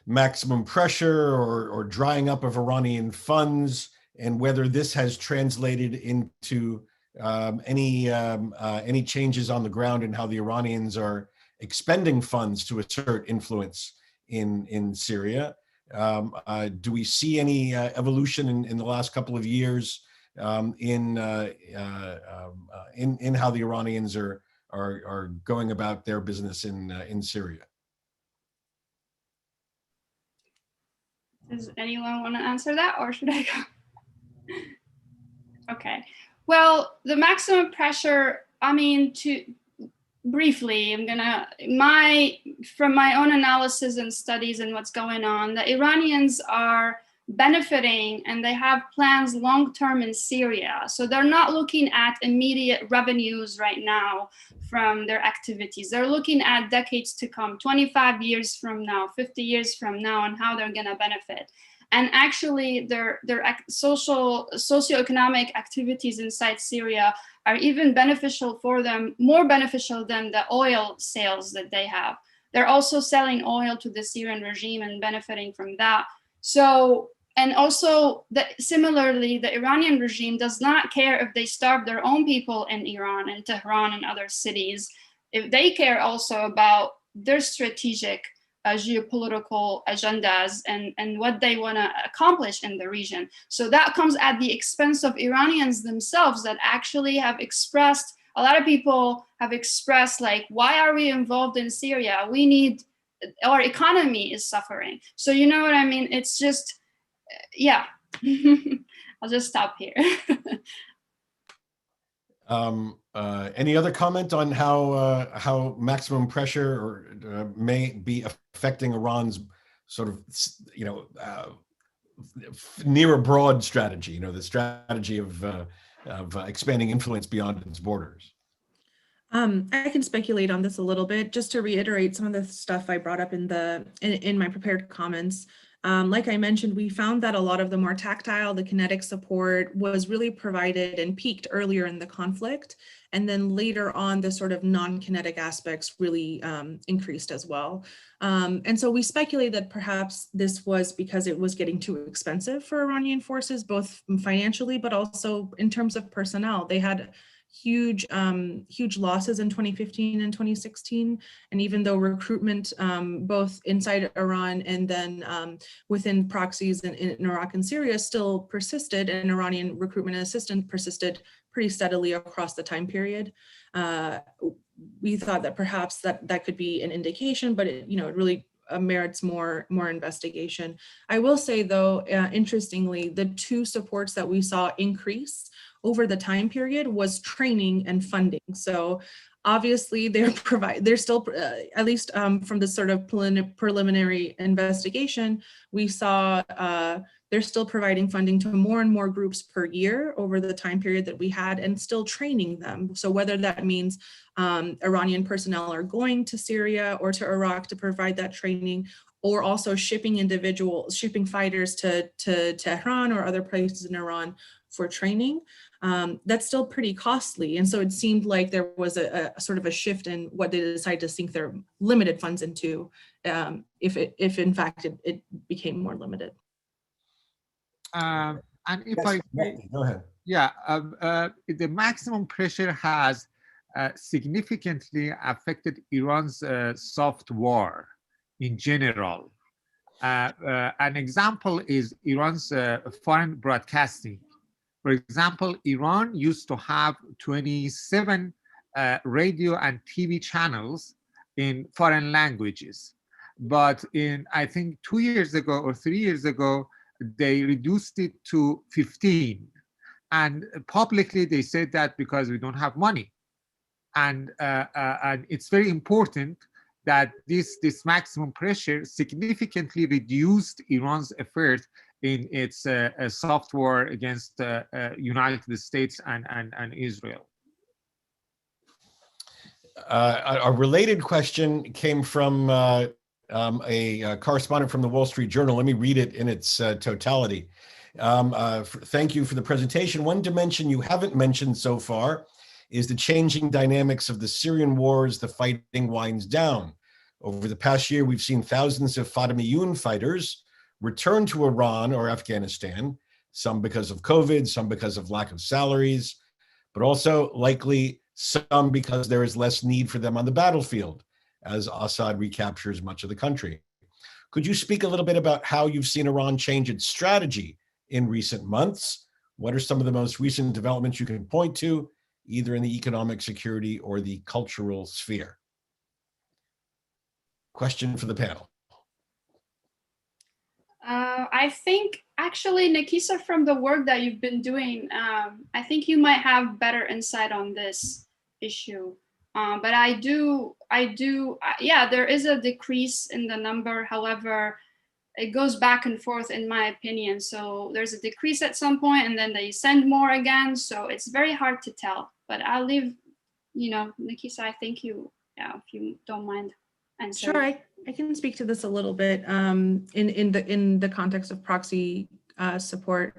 maximum pressure or drying up of Iranian funds, and whether this has translated into any changes on the ground in how the Iranians are expending funds to assert influence in Syria. Do we see any evolution in the last couple of years in how the Iranians are going about their business in Syria? Does anyone want to answer that, or should I go? Okay. Well, the maximum pressure, I mean, briefly, from my own analysis and studies and what's going on, the Iranians are benefiting and they have plans long-term in Syria. So they're not looking at immediate revenues right now from their activities. They're looking at decades to come, 25 years from now, 50 years from now, and how they're gonna benefit. And actually their socioeconomic activities inside Syria are even beneficial for them, more beneficial than the oil sales that they have. They're also selling oil to the Syrian regime and benefiting from that. So, and also similarly, the Iranian regime does not care if they starve their own people in Iran and Tehran and other cities. If they care also about their strategic geopolitical agendas and what they want to accomplish in the region. So that comes at the expense of Iranians themselves that actually have expressed, a lot of people have expressed like, why are we involved in Syria? We need, our economy is suffering. So you know what I mean? It's just, yeah. I'll just stop here. Any other comment on how maximum pressure may be affecting Iran's sort of near abroad strategy? The strategy of expanding influence beyond its borders. I can speculate on this a little bit, just to reiterate some of the stuff I brought up in my prepared comments. Like I mentioned, we found that a lot of the more tactile, the kinetic support was really provided and peaked earlier in the conflict. And then later on, the sort of non-kinetic aspects really increased as well. And so we speculate that perhaps this was because it was getting too expensive for Iranian forces, both financially, but also in terms of personnel. They had huge losses in 2015 and 2016. And even though recruitment, both inside Iran and then within proxies in Iraq and Syria still persisted, and Iranian recruitment and assistance persisted pretty steadily across the time period. We thought that perhaps that could be an indication, but it really merits more investigation. I will say though, interestingly, the two supports that we saw increase over the time period was training and funding. So obviously they're still, at least from the sort of preliminary investigation, we saw they're still providing funding to more and more groups per year over the time period that we had, and still training them. So whether that means Iranian personnel are going to Syria or to Iraq to provide that training, or also shipping fighters to Tehran or other places in Iran for training, that's still pretty costly. And so it seemed like there was a sort of a shift in what they decided to sink their limited funds into, if in fact it became more limited. And if Yes, go ahead. Yeah, the maximum pressure has significantly affected Iran's soft war in general. An example is Iran's foreign broadcasting. For example, Iran used to have 27 radio and TV channels in foreign languages. But I think 2 years ago or 3 years ago, they reduced it to 15. And publicly, they said that because we don't have money. And it's very important that this maximum pressure significantly reduced Iran's effort in its soft war against United States and Israel. A related question came from a correspondent from the Wall Street Journal. Let me read it in its totality. Thank you for the presentation. One dimension you haven't mentioned so far is the changing dynamics of the Syrian war as the fighting winds down. Over the past year, we've seen thousands of Fatimiyun fighters return to Iran or Afghanistan, some because of COVID, some because of lack of salaries, but also likely some because there is less need for them on the battlefield as Assad recaptures much of the country. Could you speak a little bit about how you've seen Iran change its strategy in recent months? What are some of the most recent developments you can point to, either in the economic, security, or the cultural sphere? Question for the panel. I think actually, Nakissa, from the work that you've been doing, I think you might have better insight on this issue. But yeah, there is a decrease in the number. However, it goes back and forth in my opinion. So there's a decrease at some point and then they send more again. So it's very hard to tell, but I'll leave, Nakissa, I think if you don't mind answering. Sure, I can speak to this a little bit in the context of proxy support.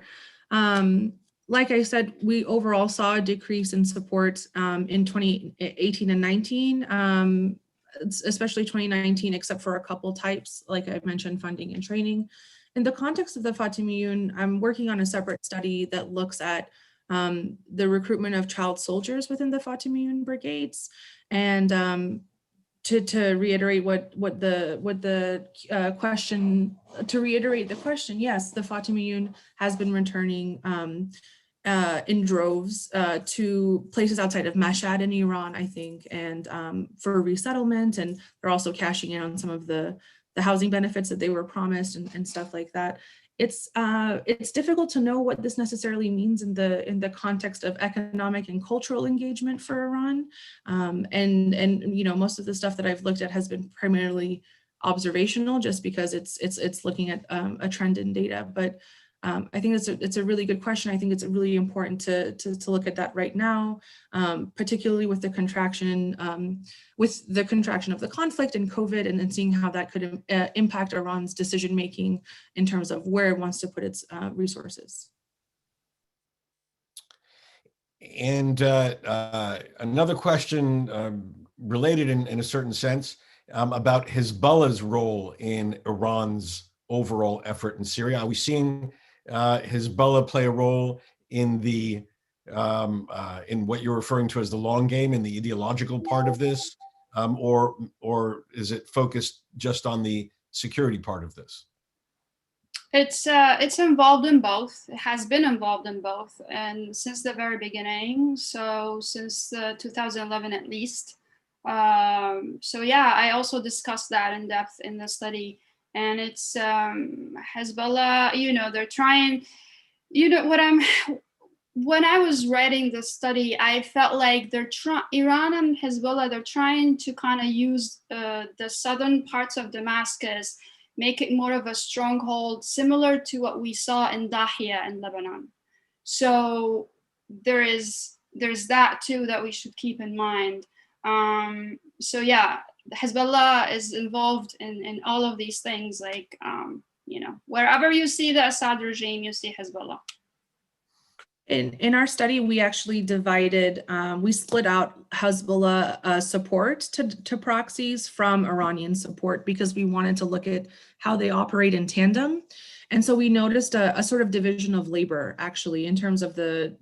Like I said, we overall saw a decrease in support in 2018 and 19, especially 2019, except for a couple types, like I mentioned, funding and training. In the context of the Fatimiyun, I'm working on a separate study that looks at the recruitment of child soldiers within the Fatimiyun brigades. And to reiterate what the question, yes, the Fatimiyun has been returning in droves to places outside of Mashhad in Iran, I think, and for resettlement, and they're also cashing in on some of the housing benefits that they were promised and stuff like that. It's difficult to know what this necessarily means in the context of economic and cultural engagement for Iran, and most of the stuff that I've looked at has been primarily observational, just because it's looking at a trend in data. But I think it's a really good question. I think it's really important to look at that right now, particularly with the contraction of the conflict and COVID, and then seeing how that could impact Iran's decision making in terms of where it wants to put its resources. And another question related in a certain sense about Hezbollah's role in Iran's overall effort in Syria. Are we seeing Hezbollah play a role in the in what you're referring to as the long game, in the ideological part of this, or is it focused just on the security part of this? It's involved in both. It has been involved in both, and since the very beginning. So since 2011 at least. So yeah, I also discussed that in depth in the study. And it's Hezbollah, they're trying, when I was writing the study, I felt like Iran and Hezbollah, they're trying to kind of use the southern parts of Damascus, make it more of a stronghold, similar to what we saw in Dahia in Lebanon. So there's that too that we should keep in mind. So yeah, Hezbollah is involved in all of these things, like, wherever you see the Assad regime, you see Hezbollah. In our study, we actually we split out Hezbollah support to proxies from Iranian support, because we wanted to look at how they operate in tandem. And so we noticed a sort of division of labor, actually, in terms of at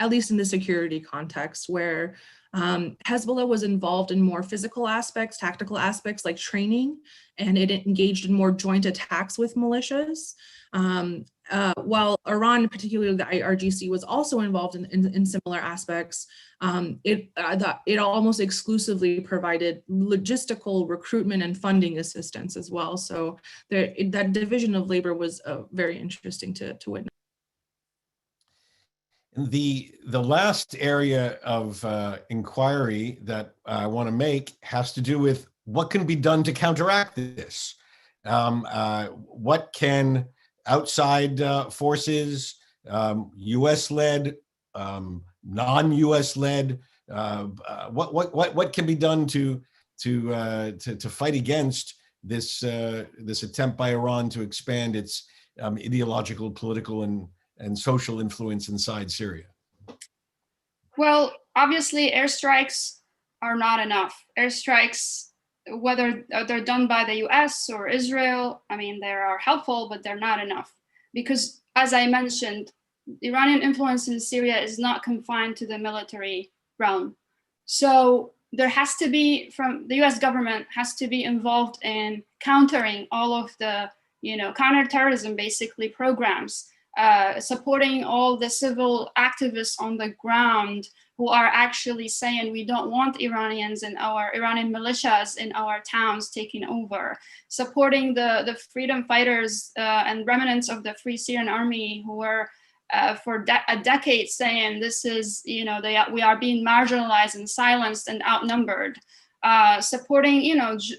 least in the security context, where Hezbollah was involved in more physical aspects, tactical aspects like training, and it engaged in more joint attacks with militias. While Iran, particularly the IRGC, was also involved in similar aspects, it almost exclusively provided logistical recruitment and funding assistance as well. So that division of labor was very interesting to witness. The last area of inquiry that I want to make has to do with what can be done to counteract this. What can outside forces, US-led, non-US-led, What can be done to fight against this attempt by Iran to expand its ideological, political, and social influence inside Syria? Well, obviously, airstrikes are not enough. Airstrikes, whether they're done by the US or Israel, I mean, they are helpful, but they're not enough. Because, as I mentioned, Iranian influence in Syria is not confined to the military realm. So there has to be, from the US government, has to be involved in countering all of the, counterterrorism, basically, programs. Supporting all the civil activists on the ground who are actually saying we don't want Iranians and our Iranian militias in our towns taking over. Supporting the freedom fighters and remnants of the Free Syrian Army who were for a decade saying this is, we are being marginalized and silenced and outnumbered. Supporting,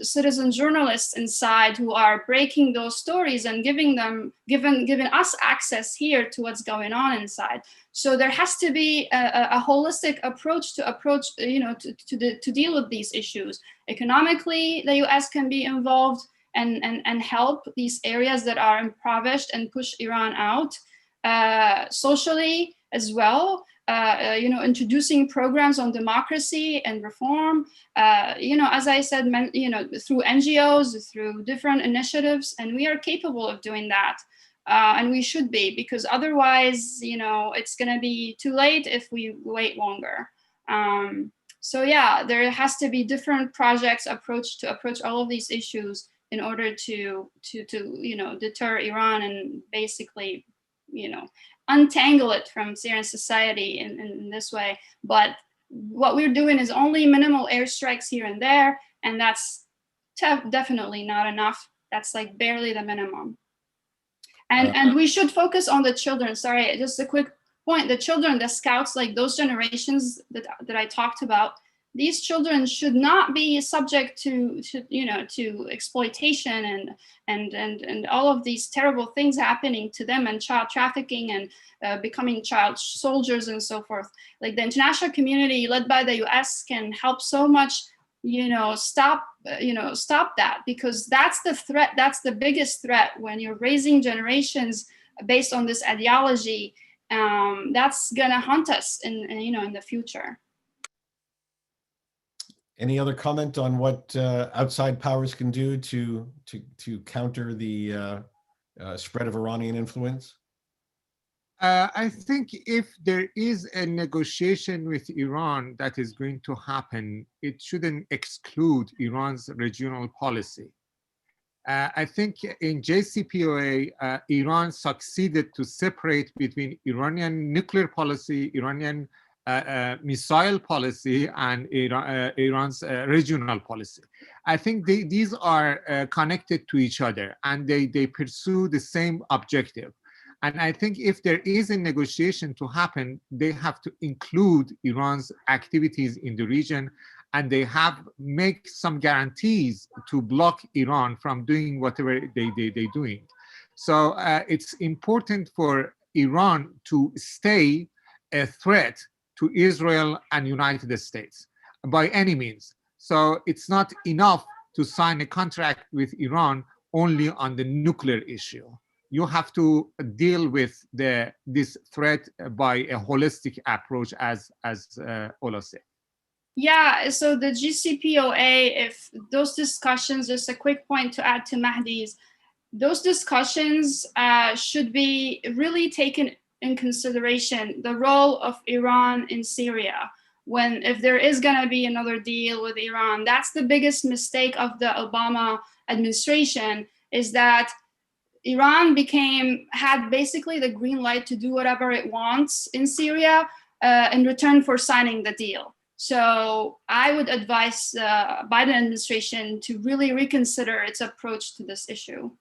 citizen journalists inside who are breaking those stories and giving us access here to what's going on inside. So there has to be a holistic approach to deal with these issues. Economically, the US can be involved and help these areas that are impoverished and push Iran out. Socially as well. Introducing programs on democracy and reform, as I said, through NGOs, through different initiatives, and we are capable of doing that. And we should be, because otherwise, it's going to be too late if we wait longer. So yeah, there has to be different projects to approach all of these issues in order to deter Iran and basically, untangle it from Syrian society in this way. But what we're doing is only minimal airstrikes here and there, and that's definitely not enough. That's like barely the minimum. And we should focus on the children. Sorry, just a quick point. The children, the scouts, like those generations that I talked about, these children should not be subject to exploitation and all of these terrible things happening to them, and child trafficking and becoming child soldiers and so forth. Like the international community led by the US can help so much, stop that, because that's the threat. That's the biggest threat when you're raising generations based on this ideology. That's gonna haunt us in the future. Any other comment on what outside powers can do to counter the spread of Iranian influence? I think if there is a negotiation with Iran that is going to happen, it shouldn't exclude Iran's regional policy. I think in JCPOA, Iran succeeded to separate between Iranian nuclear policy, Iranian missile policy, and Iran's regional policy. I think these are connected to each other, and they pursue the same objective. And I think if there is a negotiation to happen, they have to include Iran's activities in the region, and they have make some guarantees to block Iran from doing whatever they're doing. So it's important for Iran to stay a threat to Israel and United States by any means. So it's not enough to sign a contract with Iran only on the nuclear issue. You have to deal with this threat by a holistic approach, as Oula said. Yeah, so the JCPOA, if those discussions, just a quick point to add to Mehdi's, those discussions should be really taken in consideration, the role of Iran in Syria. If there is gonna be another deal with Iran, that's the biggest mistake of the Obama administration, is that Iran had basically the green light to do whatever it wants in Syria in return for signing the deal. So I would advise the Biden administration to really reconsider its approach to this issue.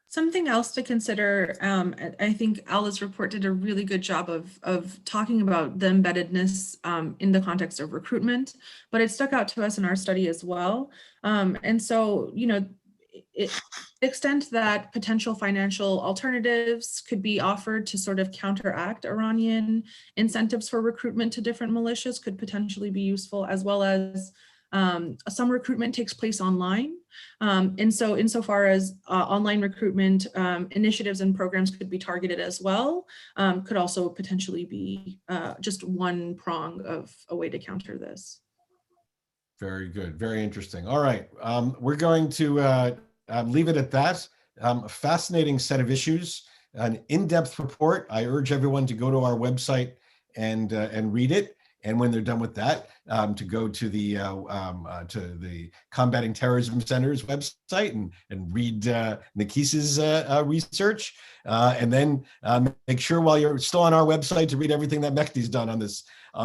Something else to consider, I think Aula's report did a really good job of talking about the embeddedness in the context of recruitment, but it stuck out to us in our study as well. And so, the extent that potential financial alternatives could be offered to sort of counteract Iranian incentives for recruitment to different militias could potentially be useful, as well as some recruitment takes place online. And so insofar as online recruitment initiatives and programs could be targeted as well, could also potentially be just one prong of a way to counter this. Very good, very interesting. All right, we're going to leave it at that. A fascinating set of issues, an in-depth report. I urge everyone to go to our website and read it. And when they're done with that, to go to the Combating Terrorism Center's website and read Nakissa's research, and then make sure while you're still on our website to read everything that Mehdi's done on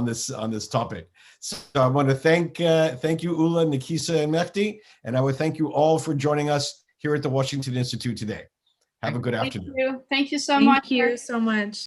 this topic. So I want to thank you, Oula, Nakissa, and Mehdi, and I would thank you all for joining us here at the Washington Institute today. Have a good afternoon. Thank you so much. Thank you so much.